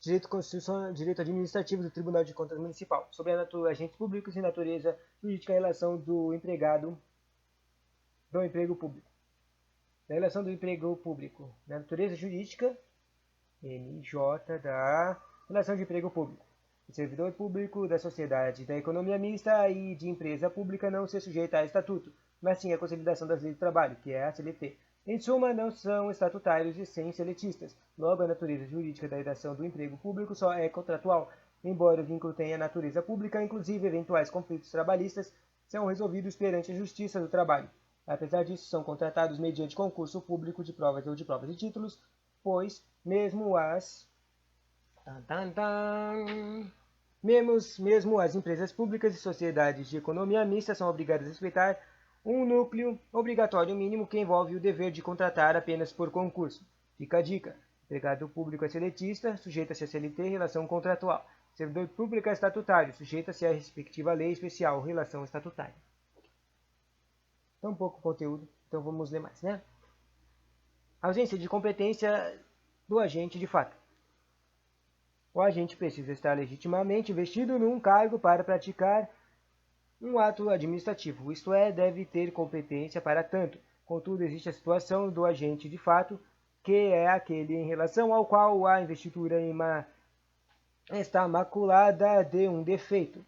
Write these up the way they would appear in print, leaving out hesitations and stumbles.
direito constitucional, direito administrativo do Tribunal de Contas Municipal, sobre agentes públicos e natureza jurídica em relação do empregado do emprego público. Da relação do emprego público, da natureza jurídica, NJ, da relação de emprego público. O servidor público da sociedade da economia mista e de empresa pública não se sujeita a estatuto, mas sim à consolidação das leis do trabalho, que é a CLT. Em suma, não são estatutários e sem seletistas. Logo, a natureza jurídica da relação do emprego público só é contratual. Embora o vínculo tenha natureza pública, inclusive eventuais conflitos trabalhistas são resolvidos perante a Justiça do Trabalho. Apesar disso, são contratados mediante concurso público de provas ou de provas de títulos, pois mesmo as empresas públicas e sociedades de economia mista são obrigadas a respeitar um núcleo obrigatório mínimo que envolve o dever de contratar apenas por concurso. Fica a dica. Empregado público é seletista, sujeita-se a CLT, relação contratual. Servidor público é estatutário, sujeita-se à respectiva lei especial, relação estatutária. Então, pouco conteúdo, então vamos ler mais, né? Ausência de competência do agente de fato. O agente precisa estar legitimamente investido num cargo para praticar um ato administrativo, isto é, deve ter competência para tanto. Contudo, existe a situação do agente de fato, que é aquele em relação ao qual a investidura está maculada de um defeito.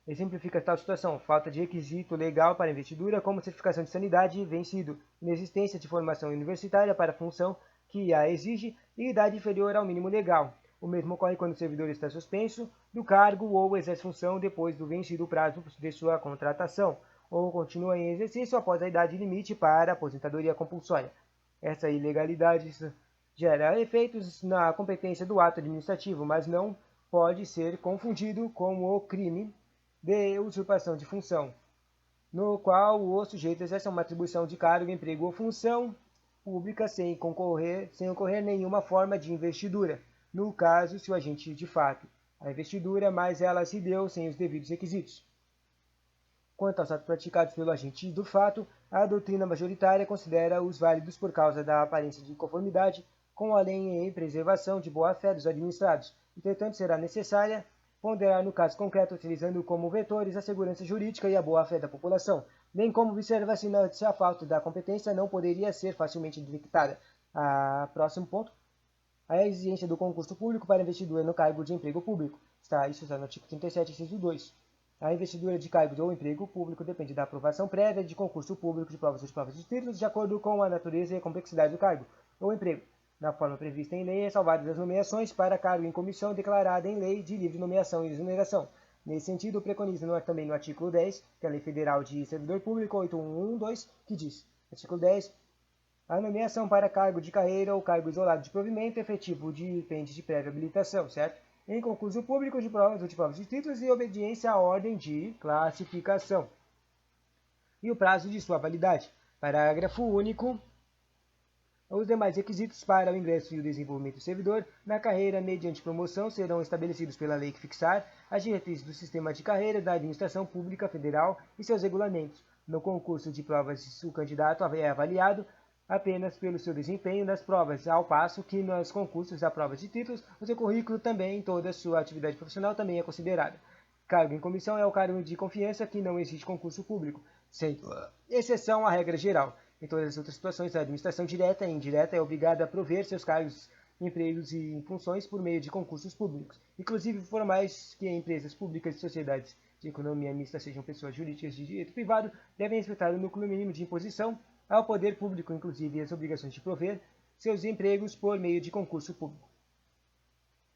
Exemplifica tal situação: falta de requisito legal para investidura, como certificação de sanidade vencido, inexistência de formação universitária para a função que a exige e idade inferior ao mínimo legal. O mesmo ocorre quando o servidor está suspenso do cargo ou exerce função depois do vencido o prazo de sua contratação, ou continua em exercício após a idade limite para aposentadoria compulsória. Essa ilegalidade gera efeitos na competência do ato administrativo, mas não pode ser confundido com o crime de usurpação de função, no qual o sujeito exerce uma atribuição de cargo, emprego ou função pública sem ocorrer nenhuma forma de investidura. No caso, se o agente de fato a investidura, mas ela se deu sem os devidos requisitos. Quanto aos atos praticados pelo agente do fato, a doutrina majoritária considera-os válidos por causa da aparência de conformidade com a lei em preservação de boa-fé dos administrados. Entretanto, será necessária ponderar no caso concreto, utilizando como vetores a segurança jurídica e a boa-fé da população, bem como observa-se se a falta da competência não poderia ser facilmente detectada. Próximo ponto. A exigência do concurso público para investidura no cargo de emprego público. Isso está no artigo 37, inciso 2. A investidura de cargo ou emprego público depende da aprovação prévia de concurso público de provas ou de provas de títulos, de acordo com a natureza e a complexidade do cargo ou emprego, na forma prevista em lei, ressalvadas as nomeações para cargo em comissão declarada em lei de livre nomeação e exoneração. Nesse sentido, preconiza também no artigo 10, que é a Lei Federal de Servidor Público 8112, que diz, artigo 10, a nomeação para cargo de carreira ou cargo isolado de provimento efetivo depende de prévia habilitação, certo? Em concurso público de provas ou de provas de títulos e obediência à ordem de classificação. E o prazo de sua validade. Parágrafo único. Os demais requisitos para o ingresso e o desenvolvimento do servidor na carreira mediante promoção serão estabelecidos pela lei que fixar as diretrizes do sistema de carreira da administração pública federal e seus regulamentos. No concurso de provas, o candidato é avaliado apenas pelo seu desempenho nas provas, ao passo que nos concursos da prova de títulos, o seu currículo também, toda a sua atividade profissional também é considerada. Cargo em comissão é o cargo de confiança que não exige concurso público, sendo exceção à regra geral. Em todas as outras situações, a administração direta e indireta é obrigada a prover seus cargos, empregos e funções por meio de concursos públicos, inclusive formais, que em empresas públicas e sociedades de economia mista sejam pessoas jurídicas de direito privado, devem respeitar o núcleo mínimo de imposição ao poder público, inclusive as obrigações de prover seus empregos por meio de concurso público.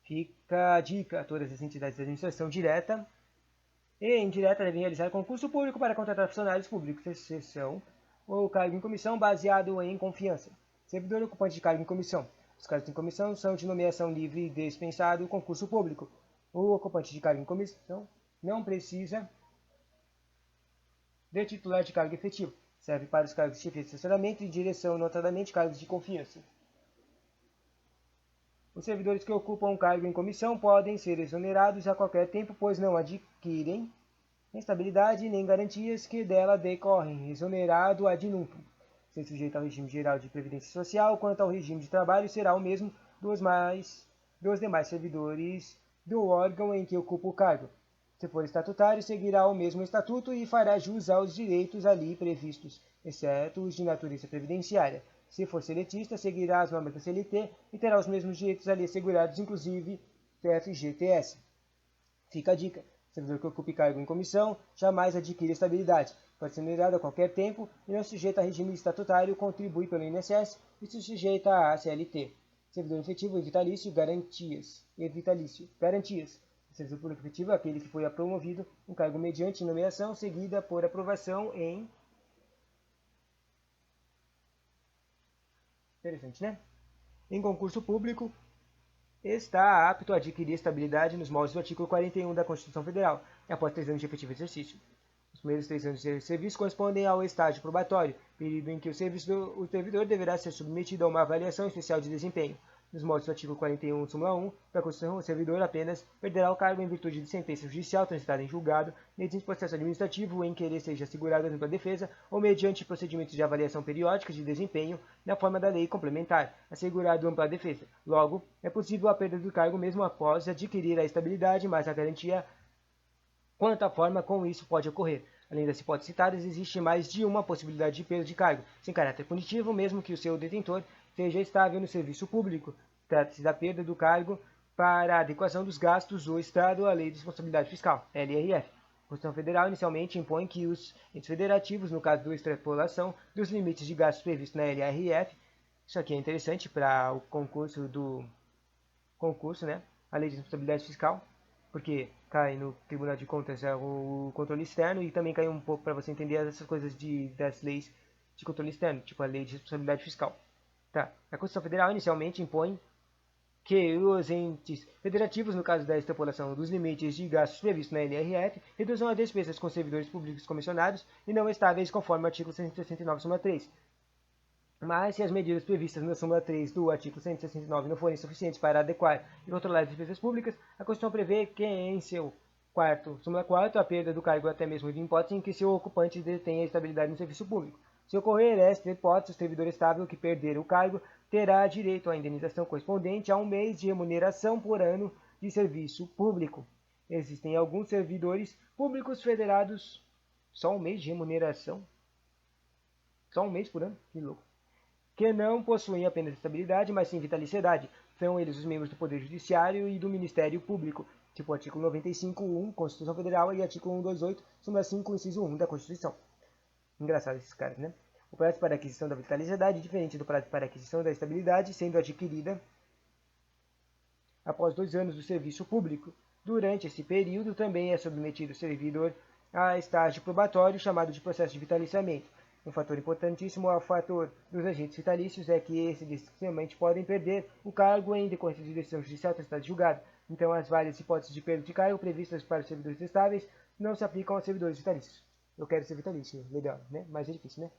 Fica a dica: todas as entidades de administração direta e indireta devem realizar concurso público para contratar funcionários públicos, exceção ou cargo em comissão baseado em confiança. Servidor ocupante de cargo em comissão. Os cargos em comissão são de nomeação livre e dispensado concurso público. O ocupante de cargo em comissão não precisa de titular de cargo efetivo. Serve para os cargos de chefia de assessoramento e direção, notadamente cargos de confiança. Os servidores que ocupam um cargo em comissão podem ser exonerados a qualquer tempo, pois não adquirem estabilidade nem garantias que dela decorrem. Exonerado ad nutum. Ser sujeito ao regime geral de previdência social, quanto ao regime de trabalho, será o mesmo dos demais servidores do órgão em que ocupa o cargo. Se for estatutário, seguirá o mesmo estatuto e fará jus aos direitos ali previstos, exceto os de natureza previdenciária. Se for seletista, seguirá as normas da CLT e terá os mesmos direitos ali assegurados, inclusive FGTS. Fica a dica: servidor que ocupe cargo em comissão jamais adquire estabilidade. Pode ser migrado a qualquer tempo e não sujeito a regime estatutário, contribui pelo INSS e se sujeita à CLT. Servidor efetivo e vitalício, garantias. Garantias. O servidor público efetivo é aquele que foi promovido em cargo mediante nomeação seguida por aprovação em... Interessante, né? Em concurso público, está apto a adquirir estabilidade nos moldes do artigo 41 da Constituição Federal, após 3 anos de efetivo exercício. Os primeiros 3 anos de serviço correspondem ao estágio probatório, período em que o servidor deverá ser submetido a uma avaliação especial de desempenho. Nos moldes do artigo 41, súmula 1 da Constituição, o servidor apenas perderá o cargo em virtude de sentença judicial transitada em julgado, mediante processo administrativo em que ele seja assegurado a ampla defesa ou mediante procedimentos de avaliação periódica de desempenho na forma da lei complementar, assegurado ampla defesa. Logo, é possível a perda do cargo mesmo após adquirir a estabilidade, mas a garantia quanto à forma como isso pode ocorrer. Além das hipóteses citadas, existe mais de uma possibilidade de perda de cargo, sem caráter punitivo, mesmo que o seu detentor seja estável no serviço público. Trata-se da perda do cargo para a adequação dos gastos do Estado à Lei de Responsabilidade Fiscal, LRF. A Constituição Federal inicialmente impõe que os entes federativos, no caso da extrapolação dos limites de gastos previstos na LRF, isso aqui é interessante para o concurso, né? A Lei de Responsabilidade Fiscal, porque cai no Tribunal de Contas o controle externo e também cai um pouco para você entender essas coisas das leis de controle externo, tipo a Lei de Responsabilidade Fiscal. Tá. A Constituição Federal inicialmente impõe que os entes federativos, no caso da extrapolação dos limites de gastos previstos na LRF, reduzam as despesas com servidores públicos comissionados e não estáveis conforme o artigo 169, súmula 3. Mas, se as medidas previstas na súmula 3 do artigo 169 não forem suficientes para adequar e controlar as despesas públicas, a Constituição prevê que, em seu súmula 4, a perda do cargo até mesmo de hipótese em que seu ocupante detenha estabilidade no serviço público. Se ocorrer esta hipótese, o servidor estável que perder o cargo terá direito à indenização correspondente a 1 mês de remuneração por ano de serviço público. Existem alguns servidores públicos federados... Só 1 mês de remuneração? Só 1 mês por ano? Que louco. Que não possuem apenas estabilidade, mas sim vitaliciedade. São eles os membros do Poder Judiciário e do Ministério Público, tipo artigo 95.1, Constituição Federal, e artigo 128, súmula 5, inciso 1 da Constituição. Engraçado esses caras, né? O prazo para aquisição da vitaliciedade é diferente do prazo para aquisição da estabilidade, sendo adquirida após 2 anos do serviço público. Durante esse período, também é submetido o servidor a estágio probatório, chamado de processo de vitaliciamento. Um fator importantíssimo ao fator dos agentes vitalícios é que esses dificilmente podem perder o cargo em decorrência de decisão judicial transitada em julgado. Então, as várias hipóteses de perda de cargo previstas para os servidores estáveis não se aplicam aos servidores vitalícios. Eu quero ser vitalício, legal, né? Mas é difícil, né?